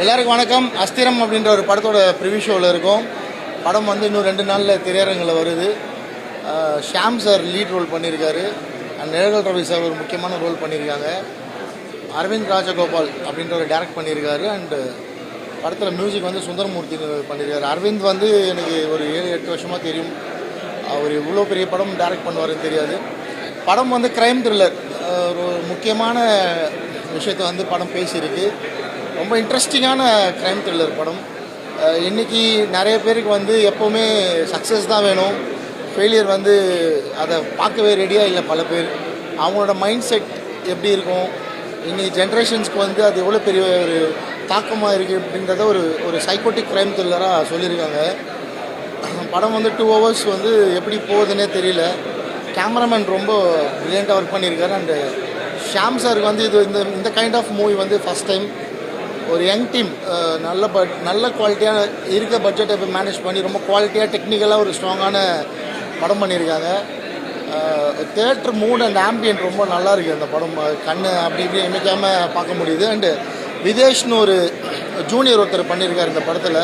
எல்லாருக்கும் வணக்கம். அஸ்திரம் அப்படின்ற ஒரு படத்தோட ப்ரிவியூ ஷோவில் இருக்கும். படம் வந்து இன்னும் 2 நாளில் திரையரங்கில் வருது. ஷாம் சார் லீட் ரோல் பண்ணியிருக்காரு. அண்ட் நிழல் ரவி சார் ஒரு முக்கியமான ரோல் பண்ணியிருக்காங்க. அரவிந்த் ராஜகோபால் அப்படின்ற ஒரு டைரக்ட் பண்ணியிருக்காரு. அண்டு படத்தில் மியூசிக் வந்து சுந்தரமூர்த்தி பண்ணியிருக்காரு. அரவிந்த் வந்து எனக்கு ஒரு 7-8 வருஷமாக தெரியும். அவர் இவ்வளோ பெரிய படம் டைரக்ட் பண்ணுவாருன்னு தெரியாது. படம் வந்து க்ரைம் த்ரில்லர், ஒரு முக்கியமான விஷயத்தை வந்து படம் பேசியிருக்கு. ரொம்ப இன்ட்ரெஸ்டிங்கான க்ரைம் த்ரில்லர் படம். இன்றைக்கி நிறைய பேருக்கு வந்து எப்போவுமே சக்ஸஸ் தான் வேணும், ஃபெயிலியர் வந்து அதை பார்க்கவே ரெடியாக இல்லை. பல பேர் அவங்களோட மைண்ட் செட் எப்படி இருக்கும், இன்றைக்கி ஜென்ரேஷன்ஸ்க்கு வந்து அது எவ்வளோ பெரிய ஒரு தாக்கமாக இருக்குது அப்படின்றத ஒரு சைக்கோட்டிக் க்ரைம் த்ரில்லராக சொல்லியிருக்காங்க. படம் வந்து 2 hours வந்து எப்படி போகுதுன்னே தெரியல. கேமராமேன் ரொம்ப ப்ரில்லியண்ட்டாக ஒர்க் பண்ணியிருக்காரு. அண்டு ஷாம் சாருக்கு வந்து இது இந்த கைண்ட் ஆஃப் மூவி வந்து ஃபஸ்ட் டைம். ஒரு யங் டீம் நல்ல குவாலிட்டியாக இருக்க பட்ஜெட்டை இப்போ மேனேஜ் பண்ணி ரொம்ப குவாலிட்டியாக டெக்னிக்கலாக ஒரு ஸ்ட்ராங்கான படம் பண்ணியிருக்காங்க. தியேட்டர் மூட் அண்ட் ஆம்பியன்ட் ரொம்ப நல்லா இருக்குது. அந்த படம் கண் அப்படி இப்படி இமைக்காமல் பார்க்க முடியுது. அண்டு விதேஷ்னு ஒரு ஜூனியர் ஒருத்தர் பண்ணியிருக்காரு இந்த படத்தில்.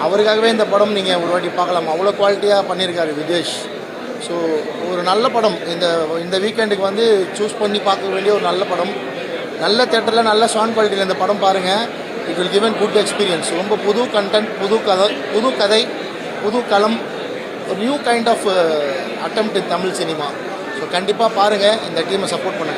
அவருக்காகவே இந்த படம் நீங்கள் ஒரு வாட்டி பார்க்கலாம். அவ்வளோ குவாலிட்டியாக பண்ணியிருக்காரு விதேஷ். ஸோ ஒரு நல்ல படம். இந்த வீக்கெண்டுக்கு வந்து சூஸ் பண்ணி பார்க்க வேண்டிய ஒரு நல்ல படம். நல்ல தேட்டரில் நல்ல சவுண்ட் குவாலிட்டியில் இந்த படம் பாருங்கள். It will give an good experience. ரொம்ப புது கண்டென்ட், புது கதை, புது களம், ஒரு new kind of attempt in Tamil cinema. So கண்டிப்பாக பாருங்கள். இந்த டீமை சப்போர்ட் பண்ணுங்கள்.